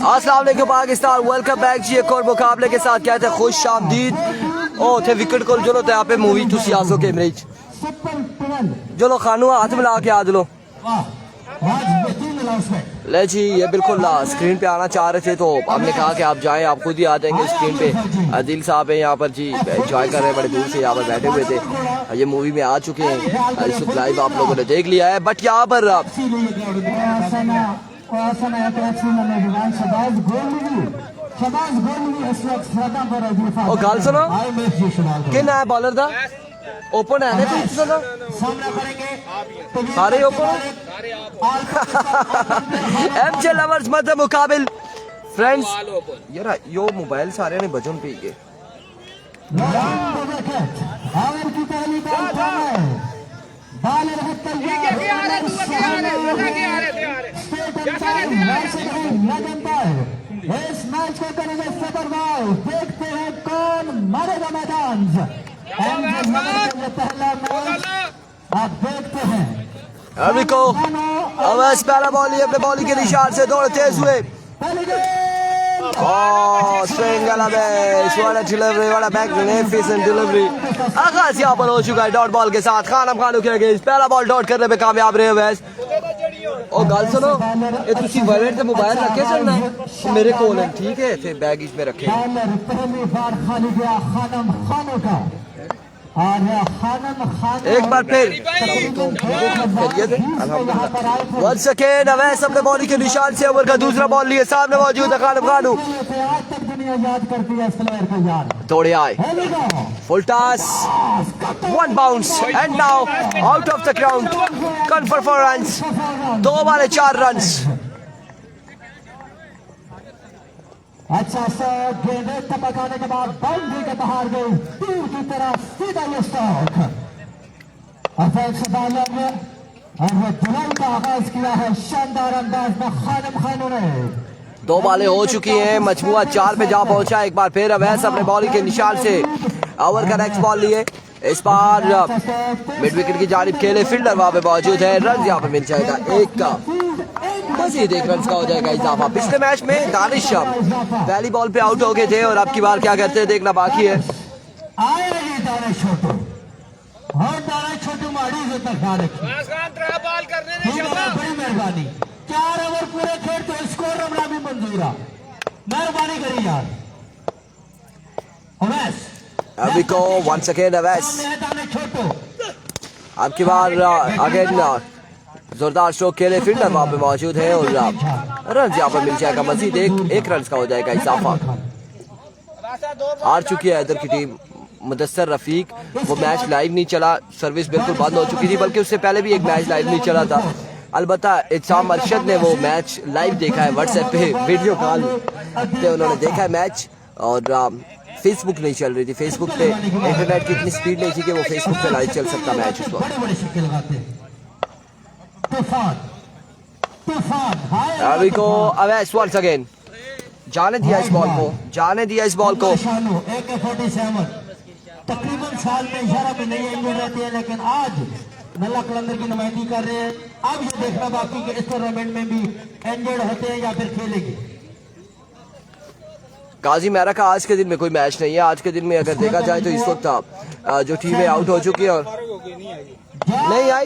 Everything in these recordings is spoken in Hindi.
अस्सलाम वालेकुम पाकिस्तान, वेलकम बैक जी एक और मुकाबले के साथ कहते हैं खुश आमदीद। ओ थे विकेट को चलो ते आपे मूवी तू सियासो कैमरे चलो खानू हाथ मिला के आ लो। ले जी ये बिल्कुल स्क्रीन पे आना चाह रहे थे तो हमने कहा कि आप जाएं, आप खुद ही आ जाएंगे स्क्रीन पे। आदिल साहब है यहाँ पर जी, एंजॉय कर रहे हैं, बड़े दूर से यहाँ पर बैठे हुए थे। ये मूवी में आ चुके हैं, इस वक्त लाइव आप लोगों ने देख लिया है। बट यहाँ पर ओ गल सुनो कि ना बॉलर दा ओपन है ना सारे ओपन एमजे लवर्स मध्य मुकाबिल फ्रेंड्स यार यो मोबाइल सारे ने बजन पे गए। इस मैच को करेंगे सुपरवाइज, देखते हैं कौन मारेगा मैदान। पहला मैच आप देखते हैं। अभी को अवैस पहला बॉल अपने बॉलिंग के निशान से दौड़ तेज हुए। आगाज यहाँ पर हो चुका है डॉट बॉल के साथ खानम खानू के अगेंस्ट। पहला बॉल डॉट करने में कामयाब रहे अवैस। और गल सुनो ये तुसी वॉलेट ते मोबाइल रखे चलना है मेरे कोल है, ठीक है थे बैग इसमें रखे। पहली बार खाली गया खानम खानों का और एक बार फिर वंस अगेन अवैस अपने बॉलिंग के निशान से ओवर का दूसरा बॉल लिए सामने मौजूद है खानम खानू। आज तक दुनिया याद करती है इस प्लेयर को यार। थोड़े आए full toss, one bounce and now out of the ground, confirm for runs, 2 बाले 4 runs। अच्छा सा गेंद टपकाने के बाद बाउंड्री के बाहर गई, तीर की तरह सीधा ये स्ट्रोक। अफेक्स बॉलर ने और वो दुलाई का आगाज किया है शानदार अंदाज में खानम खानू ने। 2 बालें हो चुकी हैं, मजमुआ 4 पे जा पहुंचा। एक बार फिर अवैस अपने बॉलिंग के निशान से ओवर का नेक्स्ट बॉल लिए। इस बार मिड विकेट की जानिब खेले, फील्डर वहां पे मौजूद है। रन यहाँ पे मिल जाएगा एक का, मजीद 1 रन का हो जाएगा इजाफा। पिछले मैच में दानिश पहली बॉल पे आउट हो गए थे और अब की बार क्या करते हैं देखना बाकी है। बड़ी मेहरबानी 4 ओवर पूरे खेल तो स्कोर रमना भी मंजूर है, मेहरबानी करी यार। अवैस अभी को वंस अगेन अवैस अब की बार अगेन जोरदार स्ट्रोक खेले, फील्डर वहां पे मौजूद है और रन यहाँ पर मिल जाएगा मजीद 1 रन का हो जाएगा इजाफा। हार चुकी है इधर की टीम मुदस्सर रफीक। वो मैच लाइव नहीं चला, सर्विस बिल्कुल बंद हो चुकी थी, बल्कि उससे पहले भी एक मैच लाइव नहीं चला था। अलबत्ता इत्साम अरशद ने वो मैच लाइव देखा है, व्हाट्सएप पे वीडियो कॉल पे उन्होंने देखा है मैच। और फेसबुक नहीं चल रही थी, फेसबुक पे इंटरनेट की इतनी स्पीड नहीं थी कि वो फेसबुक पे लाइव चल सकता मैच उस वक्त। अभी को अवैस वंस अगेन जाने दिया इस बॉल को, जाने दिया इस बॉल को। तकरीबन साल में 11 भी नहीं इंजर्ड रहते हैं, लेकिन आज नल्ला कलंदर की नुमाइंदगी कर रहे हैं। अब ये देखना बाकी कि इस टूर्नामेंट में भी इंजर्ड होते हैं या फिर खेलेंगे। काजी मेरा का आज के दिन में कोई मैच नहीं है। आज के दिन में अगर देखा जाए तो इस वक्त जो टीमें आउट हो चुकी है और नहीं आई,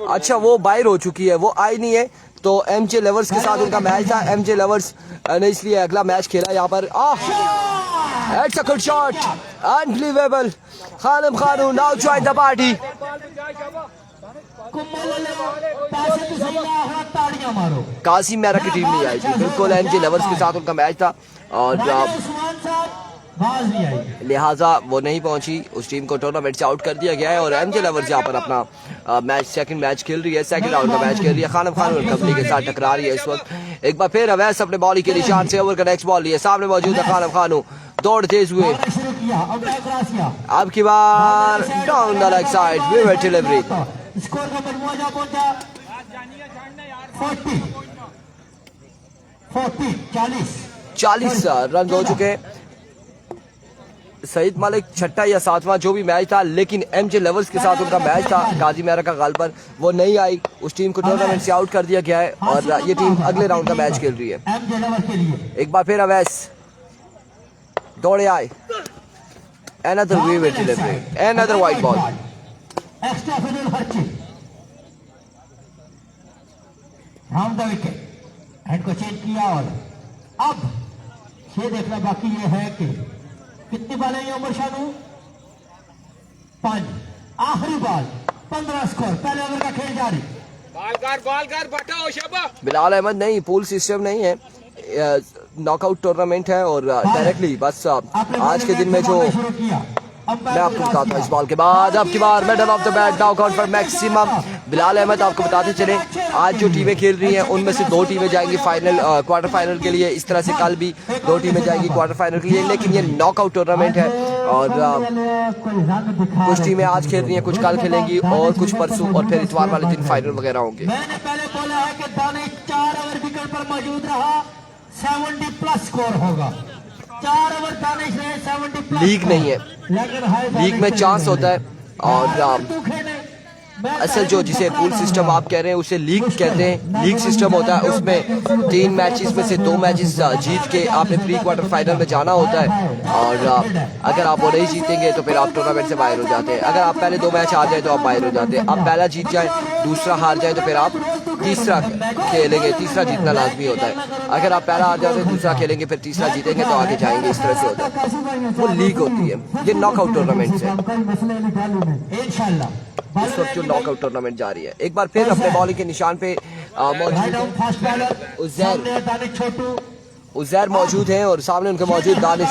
अच्छा वो बाहर हो चुकी है, वो आई नहीं है। तो एमजे लवर्स के साथ उनका मैच था, एमजे लवर्स ने इसलिए अगला मैच खेला यहाँ पर। It's a good shot, unbelievable. Khanam खानू now join the party. Qasim मेरा की टीम नहीं आई थी, बिल्कुल एमजे लवर्स के साथ उनका मैच था और लिहाजा वो नहीं पहुंची। उस टीम को टूर्नामेंट से आउट कर दिया गया है और एमजे लवर्स यहाँ पर अपना मैच सेकंड मैच खेल रही है, सेकंड राउंड का मैच खेल रही है। खानम खानू और कंपनी के साथ टकरा रही है इस वक्त। एक बार फिर अवैस अपने बॉलिंग के निशान से ओवर का नेक्स्ट बॉल लिए, सामने मौजूद है खानम खानू। दौड़ तेज हुए, अब की बार down the leg side vivid delivery. Score का मजमुआ जा पहुंचा 40 40 रन हो चुके। सईद मलिक छठा या सातवां जो भी मैच था, लेकिन एमजे लवर्स के साथ उनका मैच था गाजी मेहरा का गालपन, वो नहीं आई। उस टीम को टूर्नामेंट से आउट कर दिया गया है और ये टीम अगले राउंड का मैच खेल रही है। एक बार फिर अवैस दौड़े आए, another wave delivery, another white ball। Extra फिडल हर्ची राउंड द विकेट, हेड को चेंज किया और अब ये देखना बाकी ये है कि कितनी बॉलें हैं उमर शानू, 5। आखिरी बॉल 15 स्कोर, पहले ओवर का खेल जारी। बॉल कर बटाओ शाबा। बिलाल अहमद नहीं, पूल सिस्टम नहीं है, नॉकआउट टूर्नामेंट है और डायरेक्टली बस आज के दिन में जो मैं आपको बताता हूँ इस बॉल के बाद अब की बार middle of the bat knockout for maximum Bilal Ahmed. आपको बताते चले आज जो टीमें खेल रही हैं उनमें से 2 टीमें जाएंगी फाइनल क्वार्टर फाइनल के लिए, इस तरह से कल भी 2 टीमें जाएंगी क्वार्टर फाइनल के लिए, लेकिन ये नॉकआउट टूर्नामेंट है और कुछ टीमें आज खेल रही हैं, कुछ कल खेलेंगी और कुछ परसों और फिर इतवार वाले दिन फाइनल वगैरह होंगे। मैंने पहले बोला है कि दानिश 4 ओवर विकेट पर मौजूद रहा, 70+ स्कोर होगा। 4 ओवर दानिश रहे, 70+। लीग नहीं है, लीग में चांस होता है और असल जो जिसे पूल सिस्टम आप कह रहे हैं उसे लीग कहते हैं। लीग सिस्टम होता है, उसमें 3 मैचेस में से 2 मैचेस जीत के आपने प्री क्वार्टर फाइनल में जाना होता है और अगर आप वो नहीं जीतेंगे तो फिर आप टूर्नामेंट से बाहर हो जाते हैं। अगर आप पहले 2 मैच हार जाए तो आप बाहर हो जाते हैं, आप पहला जीत जाए दूसरा हार जाए तो फिर आप तीसरा खेलेंगे, तीसरा जीतना लाजमी होता है। अगर आप पहला हार जाते हैं दूसरा खेलेंगे फिर तीसरा जीतेंगे तो आगे जाएंगे, इस तरह से होता है। वो लीग होती है, ये नॉकआउट टूर्नामेंट है इस वक्त जो नॉकआउट टूर्नामेंट जारी है। एक बार फिर अपने बॉलिंग के निशान पे उजैर मौजूद हैं और सामने उनके मौजूद दानिश।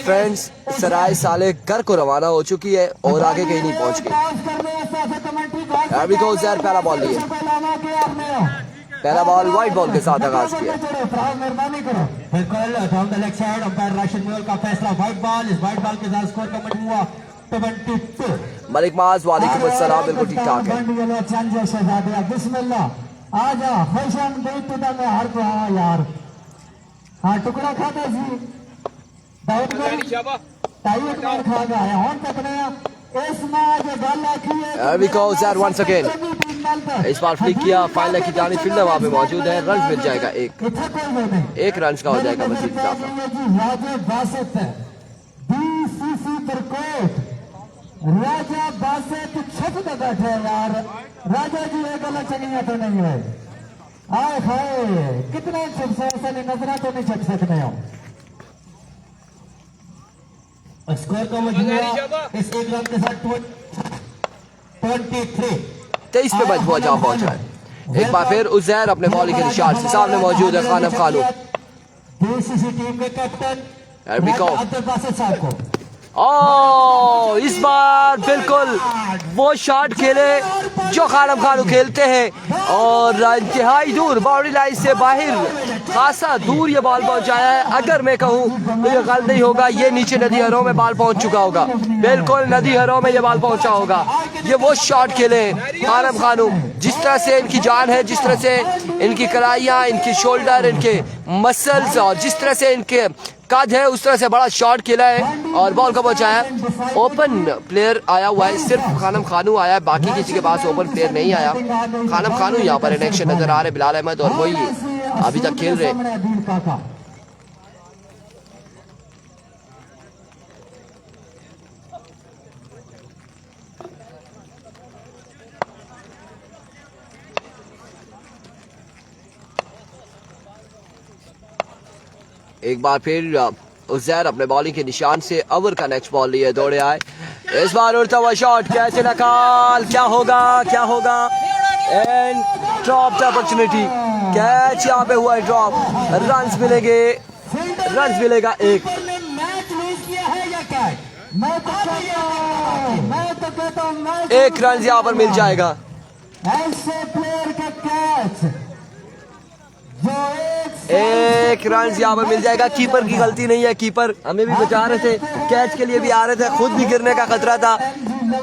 फ्रेंड्स, सराय साले घर को रवाना हो चुकी है और आगे कहीं नहीं पहुंच गई। अभी तो उजैर पहला बॉल लिए, पहला बॉल व्हाइट बॉल के साथ आगाज किया। मलिक माज वालेकुम अस्सलाम, बिल्कुल ठीक ठाक है। बिस्मिल्लाह आजा फैशन बेटुदा में हर को यार हाँ टुकड़ा खाता जी टाइट मार खा गया है और तकने इस मैच गल आखी है। Here we go Zar once again। इस बार फ्लिक किया, फाइनल की जानी फील्डर वहां पे मौजूद है, रन मिल जाएगा एक रन का हो जाएगा मजीद इजाफा। राजा बासित बीसीसी तरकोट राजा बासित छत का बैठे यार राजा जी ये गलत चलिए तो नहीं है। आए हाय कितने सबसे नजरा तो नहीं छट सकते हो। स्कोर का मजमूआ इस एक रन के साथ 23 पे मजमूआ जहां पहुंचा है। एक बार फिर उजैर अपने बॉलिंग के निशान से सामने मौजूद है खानम खानू, बीसीसी टीम के कैप्टन अब्दुल बासित साहब को। इस बार बिल्कुल वो शॉट खेले जो खानम खानू खेलते हैं और इंतहाई दूर बाउंड्री लाइन से बाहर खासा दूर ये बॉल पहुंचाया है। अगर मैं कहूं तो ये गलत नहीं होगा, ये नीचे नदी हरों में बॉल पहुंच चुका होगा, बिल्कुल नदी हरों में ये बॉल पहुंचा होगा। ये वो शॉट खेले खानम खानू, जिस तरह से इनकी जान है, जिस तरह से इनकी कलाइयाँ, इनकी शोल्डर, इनके मसल्स और जिस तरह से इनके कद है उस तरह से बड़ा शॉट खेला है और बॉल को पहुंचाया। ओपन प्लेयर आया हुआ है, सिर्फ खानम खानू आया है, बाकी किसी के पास ओपन प्लेयर नहीं आया। खानम खानू यहाँ पर इनेक्शन नजर आ रहे, बिलाल अहमद और वही अभी तक खेल रहे। एक बार फिर उजैर अपने बॉलिंग के निशान से ओवर का नेक्स्ट बॉल लिए दौड़े आए। इस बार उड़ता हुआ शॉट, कैच नकाल, क्या होगा क्या होगा, and drop the opportunity, catch यहाँ पे हुआ है ड्रॉप, रन्स मिलेंगे, रन्स मिलेगा एक। एक रन यहाँ पर मिल जाएगा। ऐसे प्लेयर का कैच एक रन यहाँ पर मिल जाएगा। कीपर की गलती नहीं है, कीपर हमें भी बचा रहे थे, कैच के लिए भी आ रहे थे, खुद भी गिरने का खतरा था।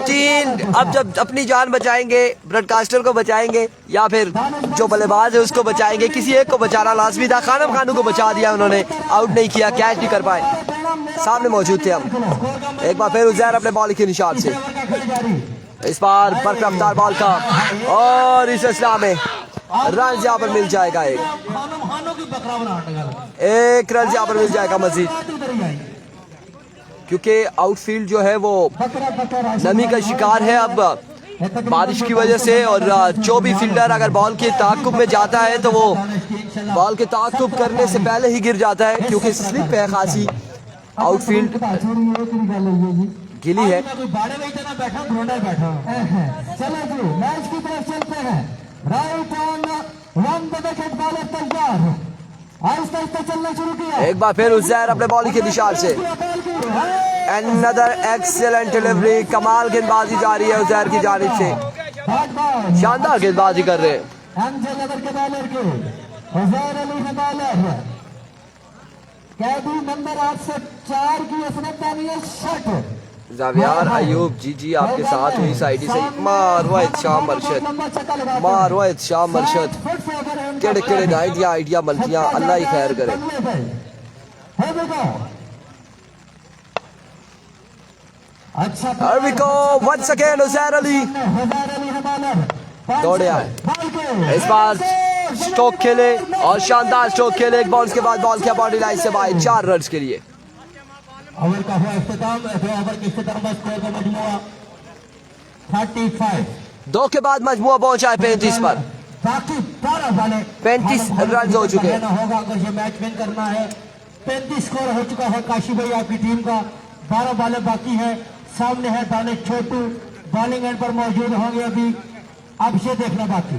3 अब जब अपनी जान बचाएंगे, ब्रॉडकास्टर को बचाएंगे या फिर जो बल्लेबाज है उसको बचाएंगे, किसी एक को बचाना लाजमी था। खानम खानू को बचा दिया उन्होंने, आउट नहीं किया, कैच नहीं कर पाए। सामने मौजूद थे हम। एक बार फिर उजैर अपने बॉलिंग के निशान से, इस बार बर्फ रफ्तार बॉल का, और इस इस्लाम में रन यहाँ पर मिल जाएगा। एक रन यहाँ पर मिल जाएगा मजीद, क्योंकि आउटफील्ड जो है वो नमी का शिकार है अब बारिश की वजह से, और जो भी फील्डर अगर बॉल के ताक़ुब में जाता है तो वो बॉल के ताक़ुब करने से पहले ही गिर जाता है, क्योंकि स्लिप है खासी, आउटफील्ड गिली है। चलो जी मैच की तरफ चलते हैं। Right on one the wicket bowler तैयार, आहिस्ता आहिस्ता चलना शुरू किया। एक बार फिर उजैर अपने बॉलिंग के निशान से, Another excellent delivery, कमाल गेंदबाजी जारी है उजैर की जानिब से, शानदार गेंदबाजी कर रहे हैं। एमजे लेवर के बॉलर के उजैर अली है बॉलर, कैदी नंबर 804 की उसने पहनी है शर्ट। जावियार अयूब जी आपके साथ हुई साइडी से, मारवाइद शाह मरशद, मारवाइद शाह मरशद, केड़े केड़े आइडिया बनतियां, अल्लाह ही खैर करे। Here we go, once again Uzair Ali दौड़े आए, इस बार स्ट्रोक खेले और शानदार स्ट्रोक खेले, एक बॉल के बाद बॉल किया बाउंड्री लाइन से बाहर 4 रन के लिए। ओवर का हुआ इख्तिताम, ओवर के इख्तिताम में स्कोर का मजमुआ 35, 2 के बाद मजमुआ पहुंचा है 35 पर, बाकी 12 वाले 35 रन हो चुके हैं। होगा अगर ये मैच विन करना है। 35 स्कोर हो चुका है काशी भाई आपकी टीम का, 12 वाले बाकी है। सामने है दानिश छोटू, बॉलिंग एंड पर मौजूद होंगे अभी, अब ये देखना बाकी।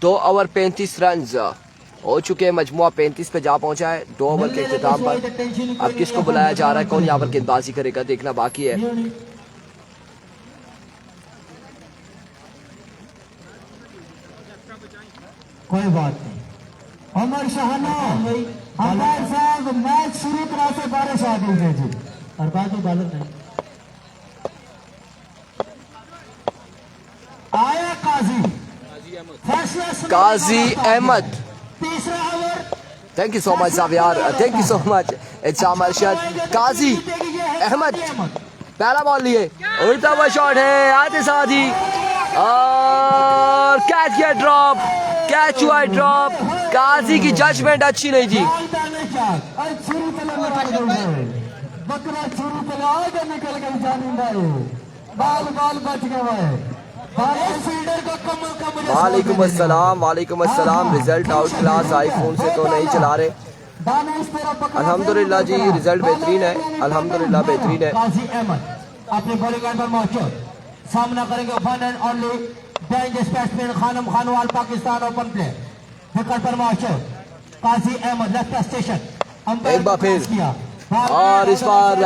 2 ओवर 35 रन हो चुके हैं, मजमुआ 35 पे जा पहुंचा है 2 ओवर के इख्तिताम पर। अब किसको बुलाया जा रहा है, कौन यहाँ पर गेंदबाजी करेगा, देखना बाकी है। कोई बात नहीं, उमर शाहाना अंपायर साहब मैच शुरू करा से बारिश आ गई है जी, और बाकी बॉलर नहीं आया। काजी अहमद, तीसरा over, thank you so much जावियार, thank you so much Itsam Arshad. Qazi Ahmed पहला बॉल लिए, उड़ता हुआ शॉट है आते साथ ही, और कैच किया ड्रॉप, कैच हुआ ड्रॉप। काजी की जजमेंट अच्छी नहीं थी, निकल गई जानी बाल बच गए। वालेकुम अस्सलाम, वालेकुम अस्सलाम। रिजल्ट आउट क्लास आईफोन से तो नहीं चला रहे, अल्हम्दुलिल्लाह जी रिजल्ट बेहतरीन है, अल्हम्दुलिल्लाह बेहतरीन है। काजी अहमद अपने बॉलिंग एंड पर मौजूद, सामना करेंगे one and only dangerous batsman Khanam Khanwal, Pakistan open play. Wicket पर मौजूद काजी अहमद, लेफ्ट स्टेशन एक बार फिर, और इस बार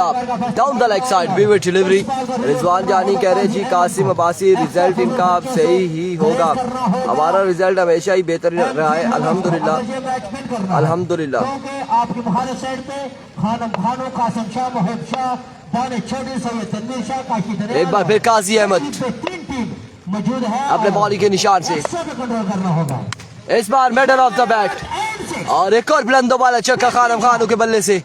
down the leg side vivid delivery. Rizwan जानी कह रहे जी कासिम अब्बासी रिजल्ट इनका सही ही होगा, हमारा रिजल्ट हमेशा ही बेहतर रहा है अल्हम्दुलिल्लाह, अल्हम्दुलिल्लाह। आपकी महारत साइड पे खानम खानो, कासिम शाह, मोहब शाह, दानिश छोटू, सैयद तनवीर शाह, काशी। एक बार फिर काजी अहमद तीन टीम मौजूद है अपने बॉलिंग के निशान से, कंट्रोल करना होगा। इस बार मिडल ऑफ द बैट, और एक और बुलंदो वाला छक्का खानम खानू के बल्ले से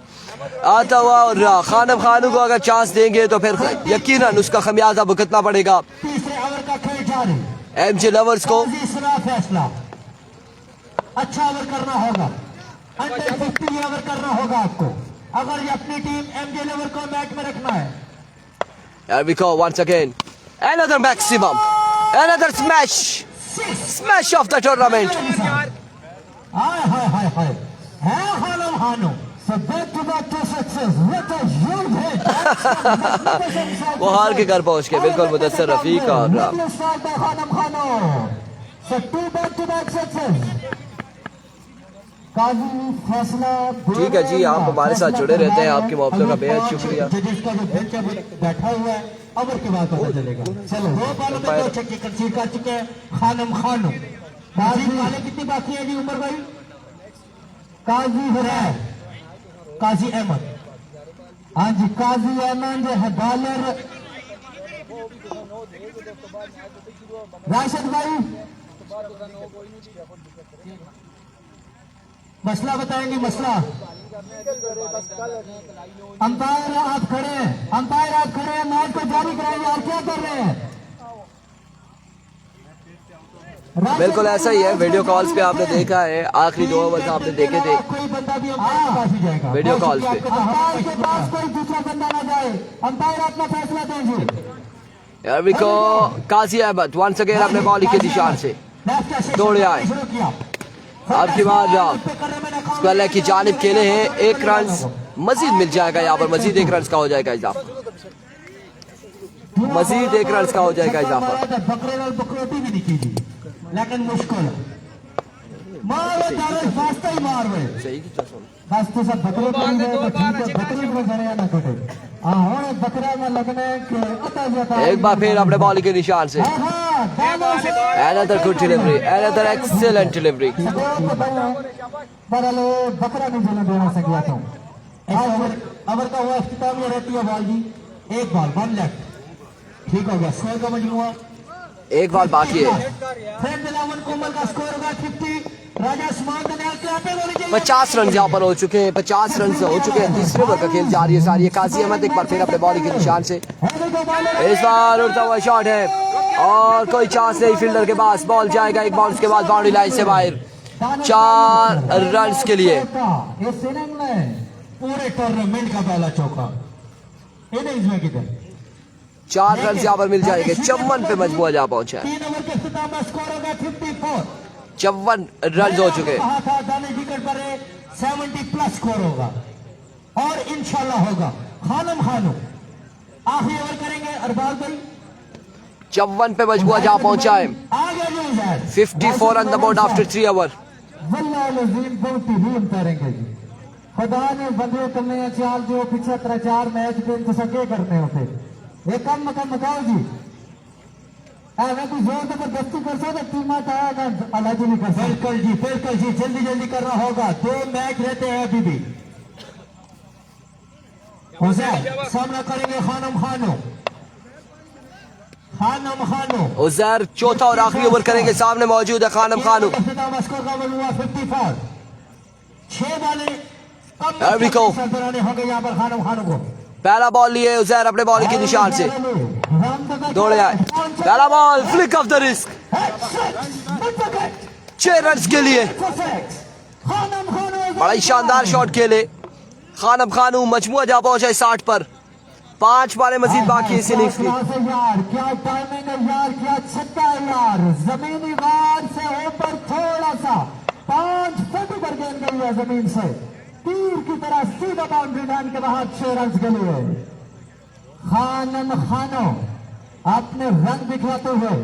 आता हुआ, और खानम खानू को अगर चांस देंगे तो फिर यकीनन उसका खमियाजा भुगतना पड़ेगा तीसरे ओवर का खेल जारी, एमजे लवर्स को। फैसला अच्छा ओवर करना होगा, अंडर 50 ओवर करना होगा आपको, अगर ये अपनी टीम एमजे लवर को मैच में रखना है। Here we go once again, another maximum, another smash of the tournament. हाय हाय हाय हाय है खानम खानू, so back to success, what a huge hit। वो हार के घर पहुंच गए बिल्कुल मुदस्सर रफीक, और खानम खानू, so 2 back-to-back success। काजी फैसला ठीक है जी, आप हमारे साथ जुड़े रहते हैं, आपकी मोहब्बतों का बेहद शुक्रिया। जिसका जो बेंच बैठा हुआ है ओवर के बाद पता चलेगा। चलो 2 बॉलों में 2 छक्के कंसीड कर चुके हैं खानम खानू। काजी वाले कितनी बाकी है जी उमर भाई? काजी है काजी अहमद, हाँ जी काजी अहमद है बॉलर। राशिद भाई मसला बताएंगे मसला। अंपायर आप खड़े हैं, अंपायर आप खड़े हैं, मैच को जारी कराइए। आप क्या कर रहे हैं? बिल्कुल ऐसा ही है। वीडियो कॉल्स पे आपने देखा है, आखिरी 2 ओवर आपने देखे थे कोई बंदा भी अंपायर के पास ही जाएगा। वीडियो कॉल्स पे। अंपायर के पास कोई दूसरा बंदा ना जाए, अंपायर अपना फैसला देंगे। Here we go, Qais Ahmad once again अपने बॉलिंग के निशान से दौड़े आए। अब की बार स्क्वायर लेग की जानिब खेले हैं। 1 रन मजीद मिल जाएगा यहाँ पर, मजीद 1 रन का हो जाएगा इजाफा, मजीद 1 रन का हो जाएगा इजाफा। बकरे वाल बकरोटी भी नहीं कीजिए, लेकिन मुश्किल मारो जावे फास्ता ही मार वे सही की कसम। बस तो सब बकरे को नहीं रहे तो ठीक है, बकरे को जरिया ना कटे। हां और बकरा में लगने के अता जाता। एक बार फिर अपने बॉलिंग के निशान से another good delivery, another excellent delivery। बरले बकरा नहीं जला देना सकिया तो अवर का हुआ इख्तिताम ये रहती है बॉल जी। 1 बॉल 1 लेफ्ट, ठीक हो गया। स्कोर का मजमुआ 1 बॉल बाकी है। फ्रेंड दिलावन कोमल का स्कोर होगा 50। राजा स्मान दनियाल के आते बोले 50 रन यहाँ पर हो चुके हैं, 50 रन हो चुके हैं। तीसरे ओवर का खेल जारी है सारी है। काजी अहमद एक बार फिर अपने बॉलिंग के निशान से, इस बार उड़ता हुआ शॉट है और कोई चांस नहीं फील्डर के पास। बॉल जाएगा 1 बॉल के बाद बाउंड्री लाइन से बाहर। 4 रन के लिए इस इनिंग में पूरे टूर्नामेंट का पहला चौका इनिंग्स में किधर 4 रन यहाँ पर मिल जाएंगे। 54 पे मजबूर जा पहुंचा है। 3 ओवर के इख्तिताम में स्कोर होगा 54। 54 रन हो चुके हैं। कहा था दानिश विकेट पर 70 प्लस स्कोर होगा और इंशाल्लाह होगा। खानम खानू आखिरी ओवर करेंगे अरबाज भाई। 54 पे मजबूर जा पहुंचा है। आगे जो है 54 on the board after 3 over. वल्लाह लजीम बहुत ही उतारेंगे जी। खुदा ने बंदे करने हैं चार जो पिछले 3-4 मैच पे इंतजार करते होते। ये कम मकाओ जी, ऐसा कोई जोर जबरदस्ती कर सकते टीम आएगा अलग नहीं कर सकते। बिल्कुल जी, बिल्कुल जी, जल्दी जल्दी करना होगा। 2 मैच रहते हैं अभी भी। हुसैन सामना करेंगे खानम खानो, खानम खानो। उजैर चौथा और आखिरी ओवर करेंगे। सामने मौजूद है खानम खानू। स्कोर का बल हुआ 54। 6 वाले There we go। होंगे यहाँ पर खानम खानो को। पहला बॉल लिए उजैर अपने बॉलिंग के निशान से दौड़े आए। पहला ball flick of the risk, 6 run के लिए। बड़ा ही शानदार शॉट खेले खानम खानू। मजमुआ जा पहुंचा 60 पर। 5 बारें मजीद बाकी इस इनिंग्स की। यार क्या टाइमिंग है यार, क्या छक्का है यार। जमीनी वार से ऊपर थोड़ा सा 5 फुट पर गेंद गई है जमीन से, तीर की तरह सीधा बाउंड्री लाइन के बाहर 6 रन के लिए। खानम खानो अपने रंग दिखलाते हुए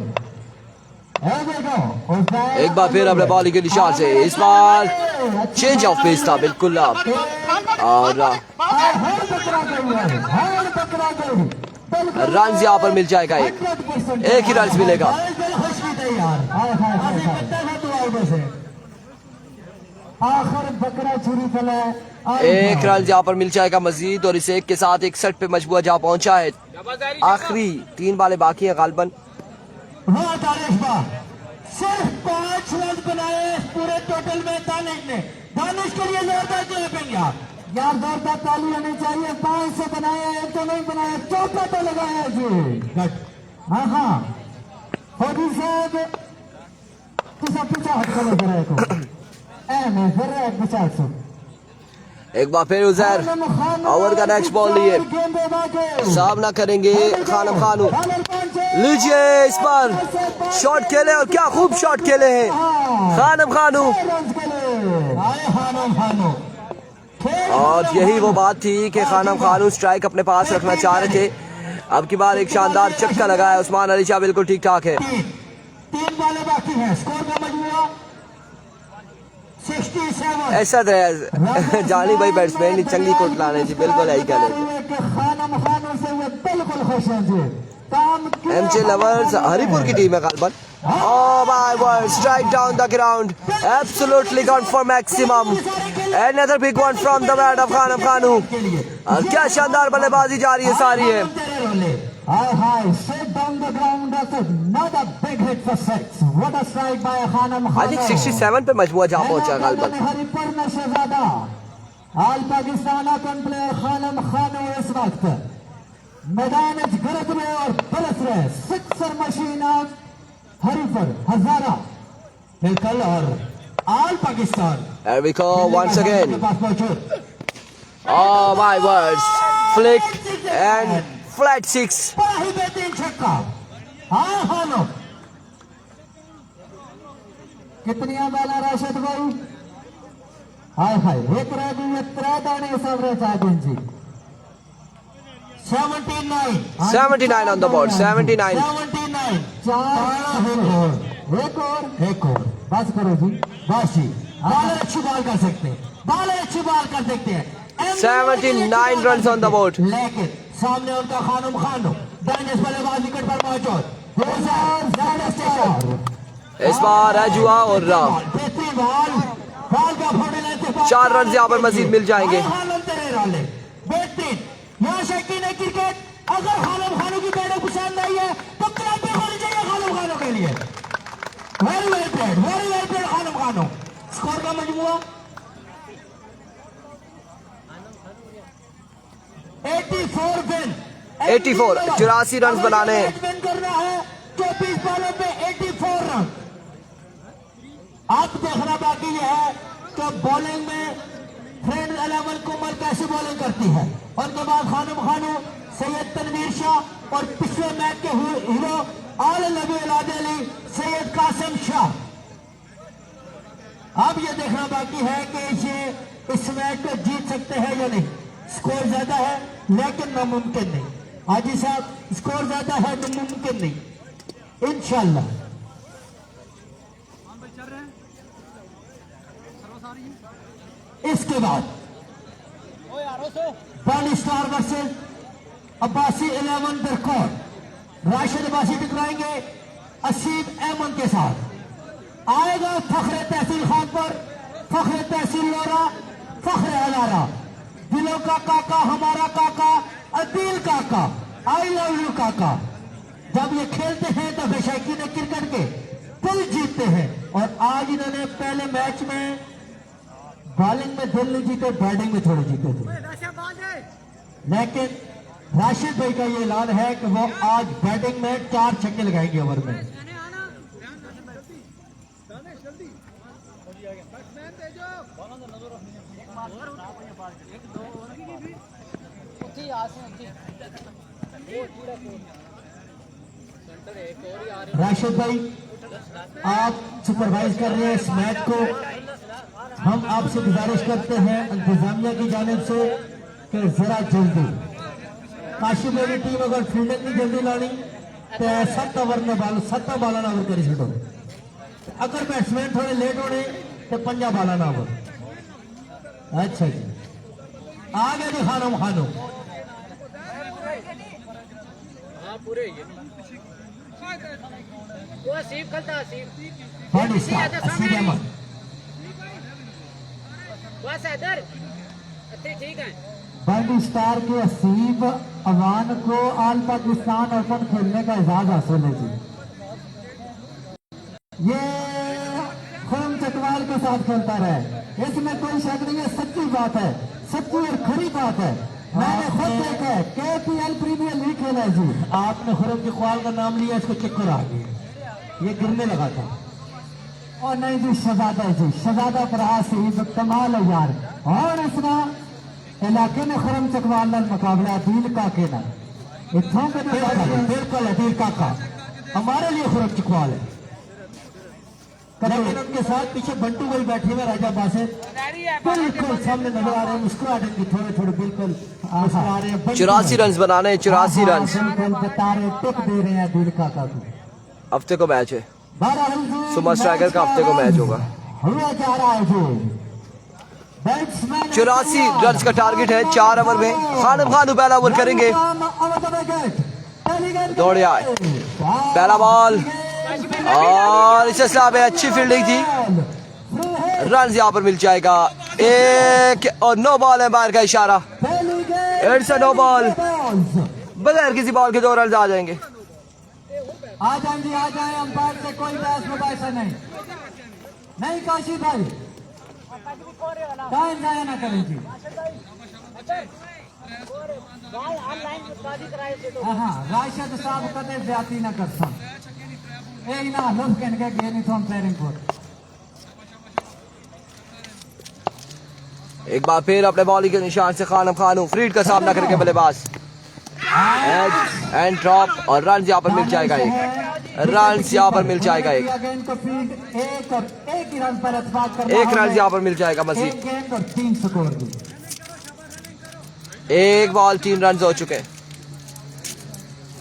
एक बार फिर अपने बॉलिंग के निशान से। इस बार चेंज ऑफ पेस था बिल्कुल। और रन यहाँ पर मिल जाएगा। एक ही रन मिलेगा। आखिर बकरा चुरी चला 1 रन यहाँ पर मिल जाएगा मजीद और इस 1 के साथ 61 पे मजबूर जा पहुंचा है। आखिरी 3 बालें बाकी हैं गालबन। सिर्फ 5 रन बनाए पूरे टोटल में दानिश ने। दानिश के लिए जोरदार क्लैपिंग यार, जोरदार ताली होनी चाहिए। 5 से बनाया, 1 तो नहीं बनाया, चौका तो लगाया जी। हाँ होगी साहब पीछा हट कर लग रहा है एक बार फिर उजैर ओवर का नेक्स्ट बॉल लिए सामना करेंगे खानम खानू। लीजिए इस बार शॉट खेले और क्या खूब शॉट खेले हैं खानम खानू। और यही वो बात थी कि खानम खानू स्ट्राइक अपने पास रखना चाह रहे थे। अब की बार एक शानदार चक्का लगाया उस्मान अली शाह, बिल्कुल ठीक ठाक है। 3 बालें बाकी हैं, स्कोर का मजमूआ 67। ऐसा तो जानी भाई बैट्समैन चंगी कोट लाने जी, बिल्कुल यही कहने। खानम खानू से वो बिल्कुल खुश हैं जी। एमजे लवर्स हरिपुर की टीम है गालबन। Oh my word, strike down the ground, absolutely gone for maximum. Another big one from the bat of Khanam खानू। क्या शानदार बल्लेबाजी जारी है सारी है। High, straight down the ground. That's another big hit for six. What a strike by Khanum I think 67 पे मजबूआ जहां पहुंचा गालबन। हरिपुर शहजादा आल पाकिस्तान कौन प्लेयर खानम खानो इस वक्त मैदान गरज में और बरस रहे सिक्सर मशीन हरिपुर हजारा बिल्कुल और आल Pakistan. There we go once again. Oh my words, flick and flat six. बड़ा ही बेहतरीन छक्का। हाँ खानो कितनी बाला राशिद भाई। हाय हाय एक रह गई 3 दाने सबरे चाहते जी। 79 on the board, 79. 79 एक और बस करो जी बस जी। बॉलर अच्छी बॉल कर सकते हैं, बॉलर अच्छी बॉल कर सकते हैं। 79 runs on the board. लेकिन सामने उनका खानुम खानो डाइनेस बल्लेबाज विकेट पर मौजूद। इस बार अजुआ और बेहतरीन बॉल का फोड़े लेते 4 रन यहाँ पर मजीद मिल जाएंगे। बेहतरीन यहाँ शकीन है क्रिकेट। अगर खानुम खानो की बैटिंग पसंद आई है तो क्लब पे होनी चाहिए खानुम खानो के लिए। वेरी वेल प्लेड खानुम खानो। स्कोर का मजमुआ 84 विन 84 रन बनाने हैं। विन करना है 24 बॉलों पे 84 रन। अब देखना बाकी ये है कि बॉलिंग में फ्रेंड 11 कुमर कैसी बॉलिंग करती है। उनके बाद खानुम खानो सैयद तनवीर शाह और पिछले मैच के हीरो आल नबी अली सैयद कासिम शाह। अब ये देखना बाकी है कि ये इस मैच को जीत सकते हैं या नहीं। स्कोर ज्यादा है लेकिन नामुमकिन नहीं। हाजी साहब स्कोर ज्यादा है तो मुमकिन नहीं इंशाल्लाह। इसके बाद ball star versus Abbasi 11 Darkot. Rashid Abbasi टकराएंगे असीम अहमद के साथ। आएगा फख्र तहसील खान पर फख्र तहसील लोरा फख्र हलारा दिलों का काका हमारा काका अदील काका आई लव यू काका। जब ये खेलते हैं तो बेशकी ने क्रिकेट के दिल जीतते हैं। और आज इन्होंने पहले मैच में बॉलिंग में दिल नहीं जीते बैटिंग में थोड़े जीते थे। लेकिन राशिद भाई का ये ऐलान है कि वो आज बैटिंग में 4 छक्के लगाएंगे ओवर में। राशिद भाई आप सुपरवाइज कर रहे हैं इस मैच को। हम आपसे गुजारिश करते हैं इंतजामिया की जानिब से कि जरा जल्दी काशिफ मेरी टीम अगर फील्डिंग नहीं जल्दी लानी तो 7 ओवर में बाल 7 बाला ओवर करी छो। अगर बैट्समैन थोड़े लेट होने तो 5 बाला ओवर। अच्छा जी आ गया जी खानुम खानो। बंडी स्टार के असीब अवान को आल पाकिस्तान ओपन खेलने का एजाज हासिल है जी। ये खुरम चकवाल के साथ खेलता रहे इसमें कोई शक नहीं है। सच्ची बात है, सच्ची और खरी बात है। मैंने खुद देखा है KPL प्रीमियर लीग खेला है जी। आपने खुरम चकवाल का नाम लिया इसको चक्कर आ गया ये गिरने लगा था। और नहीं जी शहजादा जी शहजादा फराज से कमाल है यार। और इसका इलाके में खुरम चकवाल नाल मुकाबला अदील काके ना इतों के बिल्कुल अदील काका हमारे लिए खुरम चकवाल है। लेकिन उनके साथ पीछे बंटू भाई बैठे हुए राजा बासे बिल्कुल सामने नजर आ रहे हैं। मुस्कुराहट की थोड़े थोड़े बिल्कुल आ रहे हैं। 84 रन बनाने 84 रन। बता रहे टिक दे रहे हैं दिल काका को। हफ्ते को मैच है सुपर स्ट्राइकर का हफ्ते को मैच होगा। हुआ जा रहा है जो 84 रन का टारगेट है 4 ओवर में। खानुम खानो पहला ओवर करेंगे। दौड़े आए पहला बॉल और इस हिसाब में अच्छी फील्डिंग थी। रन यहाँ पर मिल जाएगा। एक और नो बॉल है बाहर का इशारा। It's a no ball. बगैर किसी बॉल के 2 रन आ जाएंगे। आ जाए जी, आ जाए। अंपायर से कोई बहस मुबाहिसा नहीं। नहीं काशी भाई, टाइम जाया ना करें जी। हाँ, राशिद साहब कदे ज्यादा ना कर सन। एक ना लुफ कहने के गए नहीं तो अंपायरिंग को। एक बार फिर अपने बॉलिंग के निशान से खानम खानू फ्रीड का सामना करके बल्लेबाज एज एंड ड्रॉप और रन यहाँ पर मिल जाएगा एक। रन यहाँ पर मिल जाएगा एक। एक ही रन पर इत्तेफाक करना एक रन यहाँ पर मिल जाएगा मजीद। एक गेंद और 3 स्कोर भी। एक बॉल 3 रन हो चुके हैं।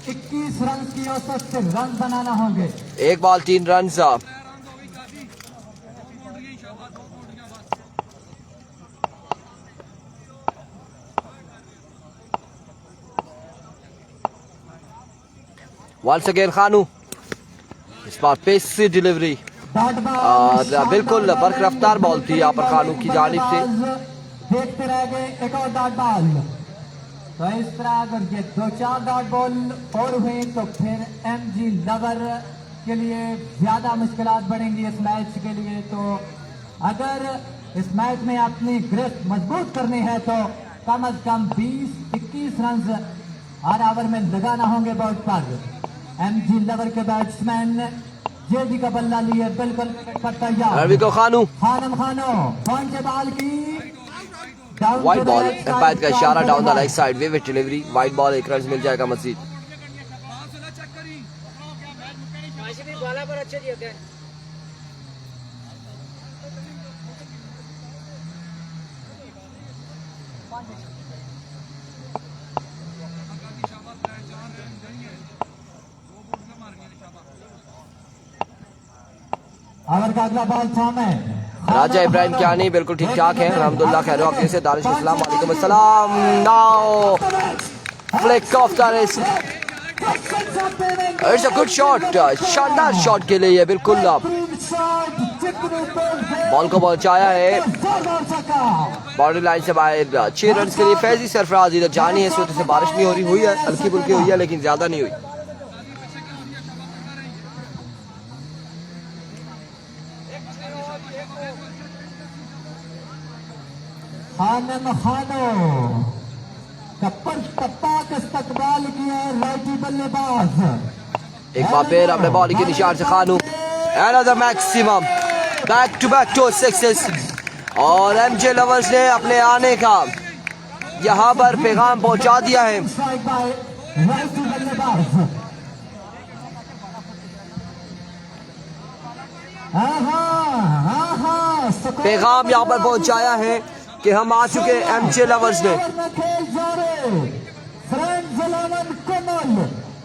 21 रन की औसत से रन बनाना होंगे। एक बॉल 3 रन। वंस अगेन खानू, इस बार पेस से डिलीवरी और बिल्कुल बर्क रफ्तार बॉल थी यहाँ पर खानू की जानिब से। देखते रह गए एक और डॉट बॉल। तो इस तरह अगर ये 2-4 डॉट बॉल और हुई तो फिर एमजी लवर के लिए ज्यादा मुश्किलात बढ़ेंगी इस मैच के लिए। तो अगर इस मैच में अपनी ग्रिप मजबूत करनी है तो कम अज कम 20-21 रन हर ओवर में लगाना होंगे बोर्ड पर। एमजी लवर के बैट्समैन जेडी का बल्ला लिए बिल्कुल पर तैयार। खानू खानम खानो पहुंचे बॉल की वाइड बॉल, अंपायर का इशारा down the right side, vivid delivery, wide ball, 1 run मिल जाएगा मजीद। ओवर का अगला बॉल थामे राजा इब्राहिम क्या नहीं, बिल्कुल ठीक ठाक है अल्हम्दुलिल्लाह। खैर वाक़ई से दानिश इस्लाम, वालेकुम अस्सलाम। Now flick of the wrist, it's a good shot, शानदार शॉट के लिए बिल्कुल बॉल को पहुंचाया है बाउंड्री लाइन से बाहर। 6 रन के लिए फैजी सरफराज इधर जानी है। इस वजह से बारिश नहीं हो रही, हुई है हल्की फुल्की हुई है लेकिन ज्यादा नहीं हुई। खानम खानो टप्पा इस्तकबाल किया राइटी बल्लेबाज। एक बार फिर अपने बॉलिंग के निशान से खानू, another maximum back to back to sixes और एमजे लवर्स ने अपने आने का यहाँ पर पैगाम पहुंचा दिया है। पैगाम यहाँ पर पहुंचाया है कि हम आ चुके एमजे लवर्स ने।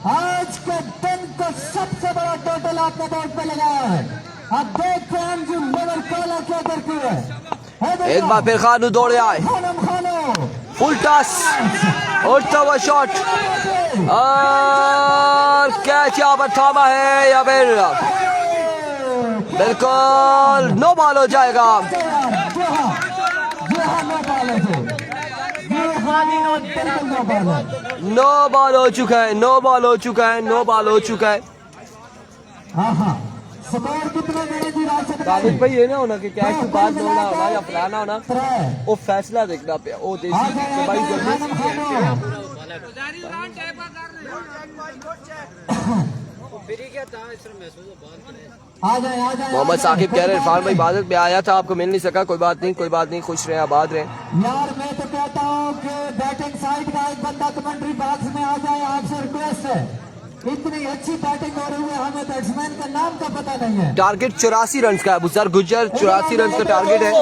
आज के दिन को सबसे बड़ा टोटल आपने बोर्ड पे लगाया है। अब देखते हैं एमजी लवर क्या करती है। एक बार फिर खानू दौड़े आए, फुल टॉस, उठता हुआ शॉट और कैच यहाँ पर थामा है या फिर बिल्कुल नो बॉल हो जाएगा। नो बॉल हो चुका है, नो बॉल हो चुका है, नो बॉल हो चुका है। स्कोर कितने मेरे जी राशिद काबिल भाई ये ना होना कि कैच के बाद बोलना होना या फलाना होना, वो फैसला देखना पे वो देसी तो भाई जल्दी आ जाए। मोहम्मद साकिब कह रहे इरफान भाई इबादत में आया था, आपको मिल नहीं सका, कोई बात नहीं, कोई बात नहीं, खुश रहे, आबाद रहे। यार मैं तो कहता हूँ कि बैटिंग साइड का एक बंदा कमेंट्री बॉक्स में आ जाए, आपसे रिक्वेस्ट है। इतनी अच्छी बैटिंग हो रही है, हमें बैट्समैन का नाम का पता नहीं है। टारगेट 84 रन का है, अबूसर गुज्जर 84 रन का टारगेट है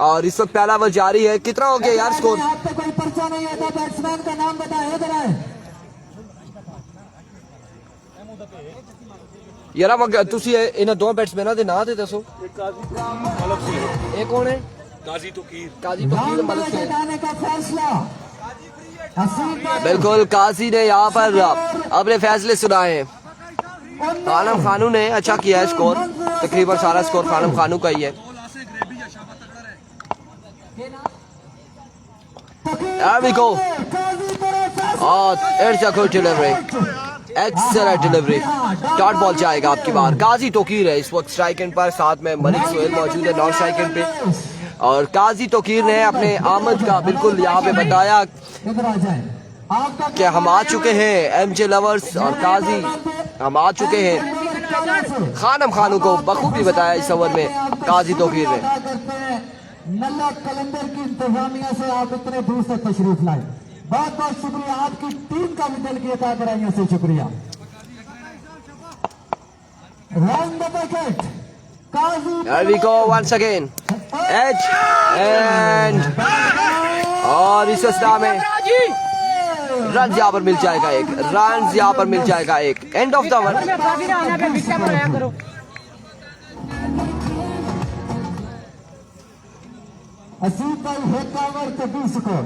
और इस वक्त पहला ओवर जारी है। कितना हो गया यार स्कोर? आपको कोई पर्चा नहीं आता, बैट्समैन का नाम बताए जरा। यार मगर तुसी इन्हां दो बैट्समैनां दे नाम ते दसो। एक कौन है? काजी तोकीर मलिक से। का फैसला बिल्कुल काजी ने यहाँ पर अपने फैसले सुनाए हैं। खानम खानू ने अच्छा किया है, स्कोर तकरीबन सारा स्कोर खानम खानू का ही है। There we go. और it's a good delivery, excellent delivery. Dot ball जाएगा आपकी बार। काजी तोकीर है इस वक्त स्ट्राइक एंड पर, साथ में मलिक सोहेल मौजूद है नॉन स्ट्राइक एंड पे। और काजी तोकीर ने अपने आमद का बिल्कुल यहाँ पे बताया इधर आ जाए। आपका कि हम आ चुके हैं एमजे लवर्स, और काजी हम आ चुके हैं। खानम खानू को बखूबी बताया इस ओवर में काजी तोकीर ने। नल्ला कलंदर की इंतजामिया से आप इतने दूर से तशरीफ लाए, बहुत बहुत शुक्रिया। आपकी टीम का भी दिल की अता कराइए से शुक्रिया। Round the wicket Qais. Here we go once again. Edge and और इस अवस्था में रन यहाँ पर मिल जाएगा एक, रन यहाँ पर मिल जाएगा एक। End of the over. Asim भाई एक ओवर के 20 स्कोर।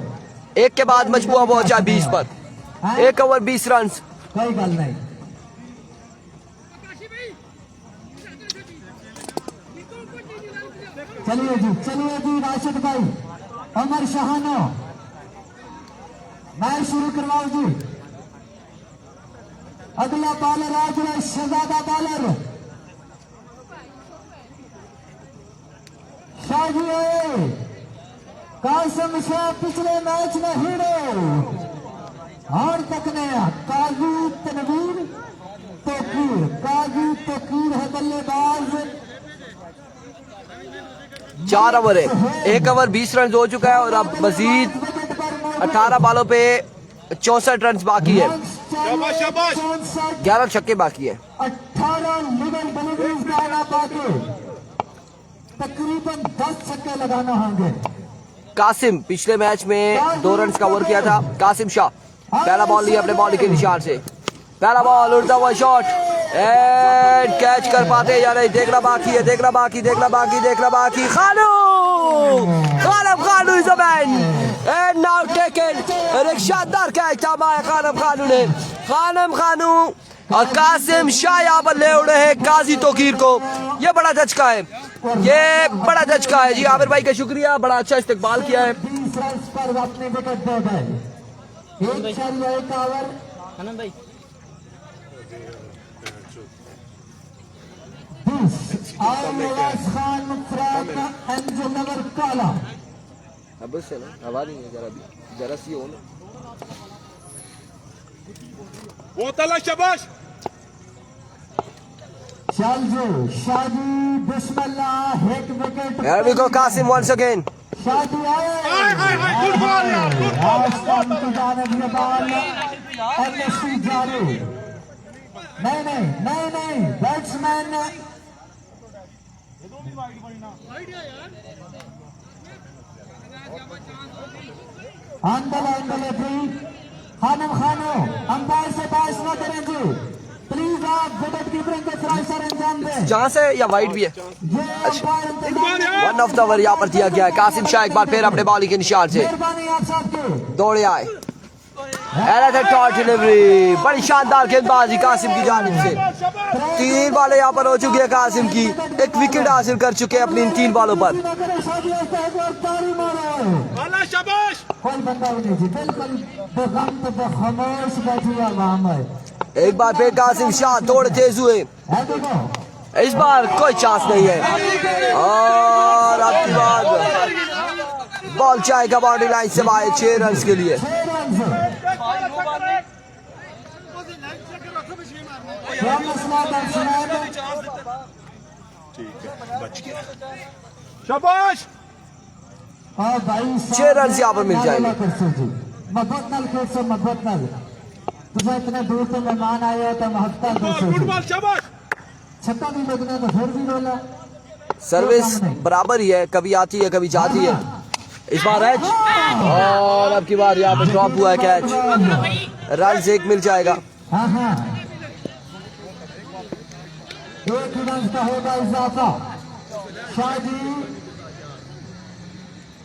एक के बाद मजबूआ पहुंचा 20 पर, 1 ओवर 20 रन। कोई गल नहीं। चलिए जी राशिद भाई, अमर शाहानो मैच शुरू करवाओ जी। अगला बॉलर आज है शहजादा बॉलर शाही कासिम शाह, पिछले मैच में हीरो और तक नया काजी तनवीर तोकीर। काजी तोकीर है बल्लेबाज। 4 ओवर है, 1 ओवर 20 रन हो चुका है और अब मजीद 18 बॉलों पे 64 रन बाकी है। 11 छक्के बाकी है। 18 लीगल डिलीवरीज में आना बाकी, तकरीबन 10 छक्के लगाना होंगे। कासिम पिछले मैच में 2 रन का ओवर किया था। कासिम शाह पहला बॉल लिया अपने बॉल के निशान से, पहला बॉल उड़ता हुआ शॉट एंड कैच कर पाते या नहीं, देखना बाकी है, देखना बाकी। खानू खानू is a man and now taken. एक शानदार कैच था खानम खानू ने। खानम खानू और कासिम शाह यहाँ पर ले उड़े हैं काजी तोकीर को। ये बड़ा झटका है, ये बड़ा झटका है जी। आमिर भाई का शुक्रिया, बड़ा अच्छा इस्तेमाल किया है। 20 रन पर अपने विकेट दे गए। एक ओवर भाई 20 और नवाज खान मुफ्राद एमजे नवर काला। अब से ना हवा नहीं है, जरा सी हो ना। वो तला शाबाश। शालजू शादी बिस्मिल्लाह, एक wicket. Here we go Kasim once again. शादी गुड बॉल यार, गुड बॉल। की बॉल एमएससी जारी। नहीं बैट्समैन अंदर खानम खानो अंपायर से बहस न करें जी प्लीज। आप विकेट कीपरिंग के फ्राइसर अंजाम दें। जहां से या वाइड भी है। ये अंपायर इंतजाम। 1 ऑफ द ओवर यहाँ पर दिया गया है। कासिम शाह एक बार फिर अपने बॉलिंग के निशान से मेहरबानी आप सबकी। दौड़े आए। टॉट डिलीवरी, बड़ी शानदार गेंदबाजी कासिम की जानिब से। 3 बॉलें यहाँ पर हो चुकी है कासिम की, 1 विकेट हासिल कर चुके हैं अपनी इन 3 बॉलों पर। शाबाश। कोई बंदा नहीं जी, बिल्कुल बेगम तो बेखामोश बैठी है वहां में। एक बार फिर कासिम शाह थोड़े तेज हुए, है देखो इस बार कोई चांस नहीं है। और आपकी बात बॉल जाएगा बाउंड्री लाइन से बाहर 6 रन के लिए। 6 रन क्या मसला बैट्समैन। शाबाश। और भाई 6 रन यहाँ पर मिल जाएंगे। महबत नल खेल से महबत नल, तुझे इतने दूर से मेहमान आए हो तो महत्ता गुड बॉल शाबाश। छक्का नहीं लगना तो फिर भी बोला। सर्विस बराबर ही है, कभी आती है कभी जाती है। इस बार एच और अब की बार यहाँ पे ड्रॉप हुआ है कैच। रन से 1 मिल जाएगा। हाँ 1 रन का होगा इजाफा। शादी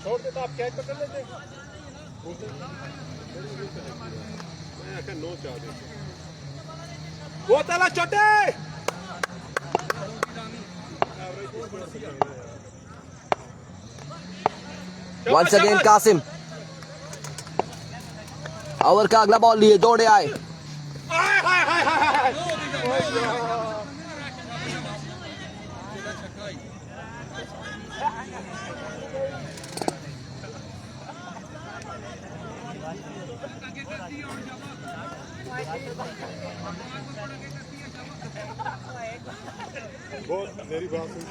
छोड़ देता, आप कैच पकड़ लेते। No charge. वो तला छोटे। वंस अगेन कासिम ओवर का अगला बॉल लिए, दौड़े आए। हाय हाय हाय हाय हाय। बहुत मेरी बात सुन।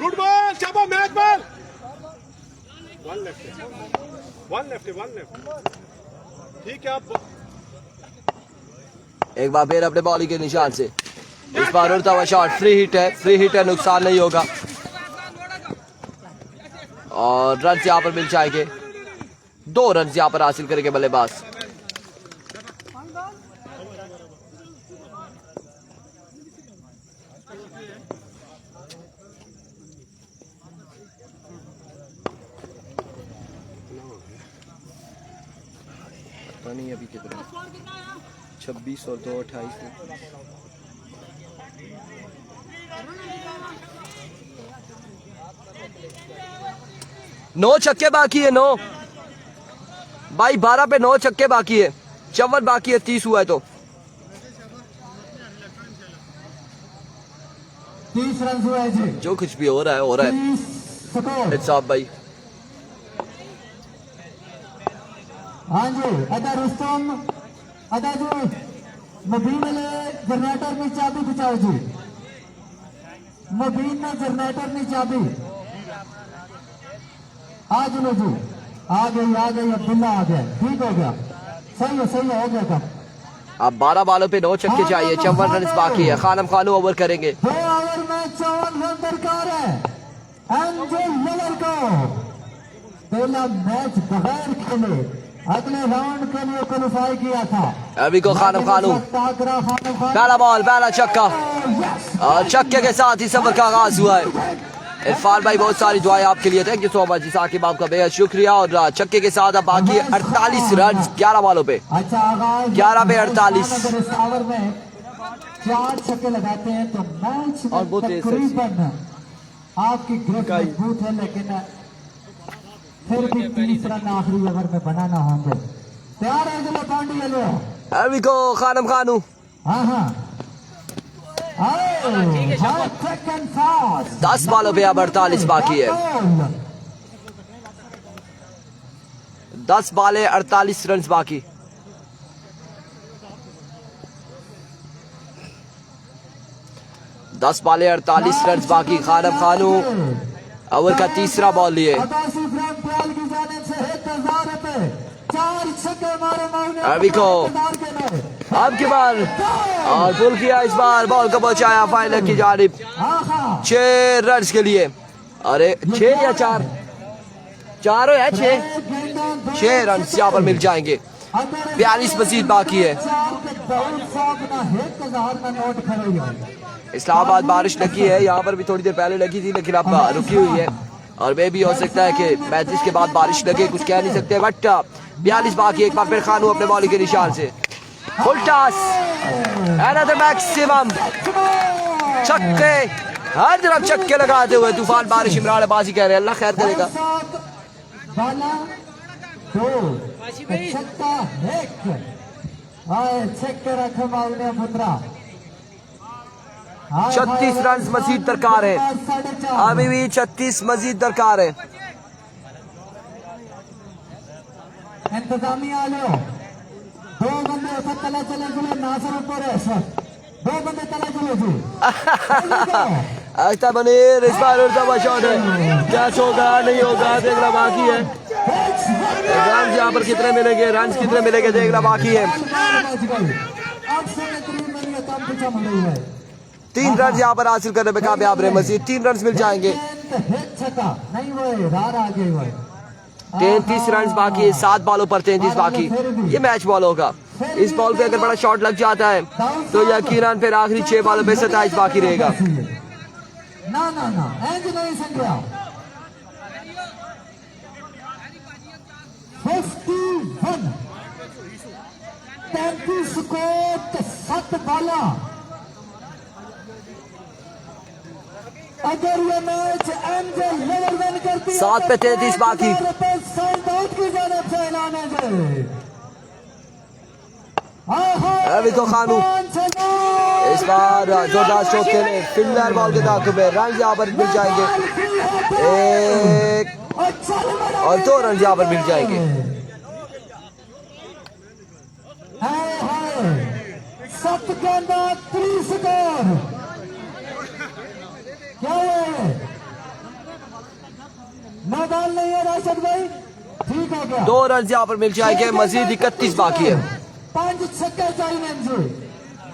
गुड बॉल, चाबा मैच बॉल। One left. ठीक है आप एक बार फिर अपने बॉलिंग के निशान से, इस बार उड़ता हुआ शॉट, फ्री हिट है, नुकसान नहीं होगा और रन यहाँ पर मिल जाएंगे। 2 रन यहाँ पर हासिल करेंगे बल्लेबाज। पता नहीं अभी कितना, 26 और 2 28। 9 छक्के बाकी है, 9 भाई 12 पे 9 छक्के बाकी है, 54 बाकी है, 30 हुआ है तो 30 रन हुए जी। जो कुछ भी हो रहा है 30 स्कोर। साहब भाई। हाँ जी, अदा रुस्तम, अदा जी मुबीन ने जनरेटर में चाबी बचाओ जी। मुबीन ने जनरेटर में चाबी। आज लो जी, आ गई, अब्दुल्ला आ गया, ठीक हो गया, सही है, हो गया काम। अब 12 बॉलों पे 9 छक्के चाहिए, 54 रन बाकी है। खानम खानू ओवर करेंगे। 2 ओवर में 54 रन दरकार है एंजल मिलर को। पहला मैच बगैर खेले अगले राउंड के लिए क्वालिफाई किया था। अभी को खानम खानू, पहला बॉल, पहला छक्का और छक्के के साथ ही सफर का आगाज हुआ है। इरफान भाई बहुत सारी दुआएं आपके लिए, thank you so much. Shakib आपका बेहद शुक्रिया। और छक्के के साथ अब बाकी 48 रन 11 बॉलों पे। अच्छा आगाज 11 पे 48। अगर इस ओवर में 4 छक्के लगाते हैं तो मैच और बहुत में तकरीबन आपकी ग्रिप मजबूत है, लेकिन फिर भी 30 रन आखिरी ओवर में बनाना होंगे। तैयार है जिला पांड्या लो। अभी को खानम खानू, हाँ 10 बॉलों पे अब 48 बाकी है। 10 बॉले 48 रन बाकी। दस बॉले 48 रन बाकी। खानम खानू ओवर का तीसरा बॉल लिए। अभी को अब की बार और पुल किया, इस बार बॉल को पहुंचाया फाइनल की जानिब 6 रन के लिए। अरे 6 या 4 हो या 6 रन यहाँ पर मिल जाएंगे। 42 मजीद बाकी है। इस्लामाबाद बारिश लगी है, यहाँ पर भी थोड़ी देर पहले लगी थी लेकिन अब रुकी हुई है और वे भी हो सकता है कि मैचेस के बाद बारिश लगे, कुछ कह नहीं सकते। बट 42 बाकी। एक बार फिर खानू अपने बॉलिंग के निशान से, फुल टॉस, अनदर मैक्सिमम छक्के, हर तरफ छक्के लगाते हुए तूफान बारिश। इमरान बाजी कह रहे हैं, अल्लाह खैर करेगा। पुत्रा 36 रन मजीद दरकार है, अभी भी 36 मजीद दरकार है। इंतजामिया लो, 2 बंदे ऊपर तला चले जुले, नासर ऊपर है सर, 2 बंदे तला चले जी। अख्तर मनीर इस बार उड़ता हुआ शॉट है, क्या होगा नहीं होगा देखना बाकी है। रन यहाँ पर कितने मिलेंगे, रन कितने मिलेंगे देखना बाकी है। 3 रन यहाँ पर हासिल करने में कामयाब रहे। मजीद 3 रन मिल जाएंगे। 33 रन बाकी है, 7 बॉलों पर 33 बाकी। ये मैच बॉल होगा, इस बॉल पे अगर बड़ा शॉट लग जाता है तो यकीनन फिर आखिरी 6 बॉलों पे 27 बाकी रहेगा। ना ऐज नहीं संख्या 51 33 स्कोर 7 बाला अगर ये मैच एमजे लेवल रन करती है 7 पे 33 बाकी। साउंड आउट की जानब से ऐलान है जी। अभी तो खानू इस बार जोरदार स्ट्रोक खेले, फील्डर बॉल के ताक़ुब में रन यहाँ पर मिल जाएंगे, एक और 2 रन यहाँ पर मिल जाएंगे। सत के अंदर 3 स्कोर क्या है? मैदान नहीं है राशिद भाई, ठीक हो गया। 2 रन यहाँ पर मिल जाएंगे, मजीद 31 बाकी है। 5 छक्के चाहिए जी।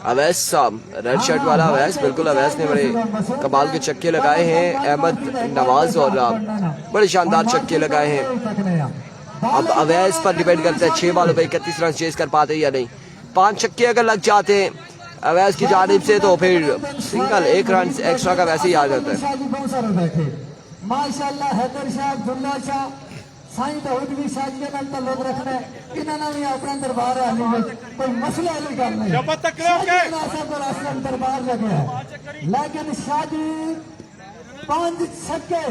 अवैस साहब, रेड शर्ट वाला अवैस, बिल्कुल अवैस ने बड़े कमाल के छक्के लगाए हैं। अहमद नवाज और बड़े शानदार छक्के लगाए हैं। अब अवैस पर डिपेंड करता है 6 बॉलों पे 31 रन चेज कर पाते या नहीं। 5 छक्के अगर लग जाते हैं अवैस की जानिब से तो फिर सिंगल 1 रन एक्स्ट्रा का वैसे ही आ जाता है। माशाअल्लाह हैदर शाह, अब्दुल्ला शाह, साईं दाऊद भी शाजिया नाल ताल्लुक रखना है। इन्होंने भी अपना दरबार आ लिया, कोई मसला नहीं करना है। जब तक ओके दरबार लगे है, लेकिन शादी 5 छक्के,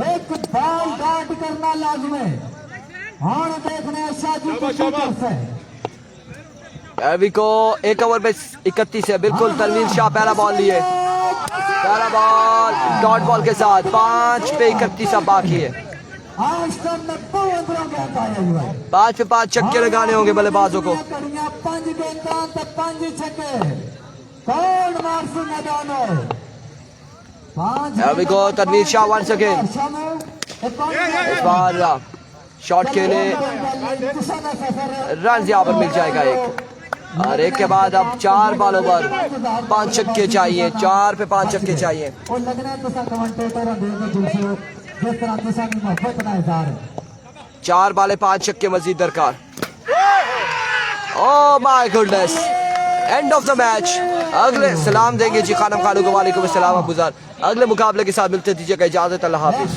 एक बॉल गार्ड करना लाजमी है। हाँ देखने शादी अभी को 1 ओवर में 31 है, बिल्कुल तनवीर शाह पहला बॉल लिए, पहला बॉल डॉट बॉल के साथ 5 पे 31 अब बाकी है। 5 पे 5 छक्के लगाने होंगे बल्लेबाजों को। 5 गेंदां ते 5 छक्के, कौन मारसू मैदान है? 5 अभी को तनवीर शाह वंस अगेन, इस बार शॉट खेले, रन यहाँ पर मिल जाएगा एक, और एक के बाद अब 4 बॉलों पर 5 छक्के चाहिए, 4 पे 5 छक्के चाहिए। और लगना तो सा कमेंटेटर जिस तरह तुसा की मोहब्बत का इजहार है। 4 बाले 5 छक्के मजीद दरकार। Oh my goodness, and of the match. अगले सलाम देंगे जी खानम खानू को, वालेकुम अस्सलाम अबूज़र। अगले मुकाबले के साथ मिलते, दीजिएगा इजाजत, अल्लाह हाफिज।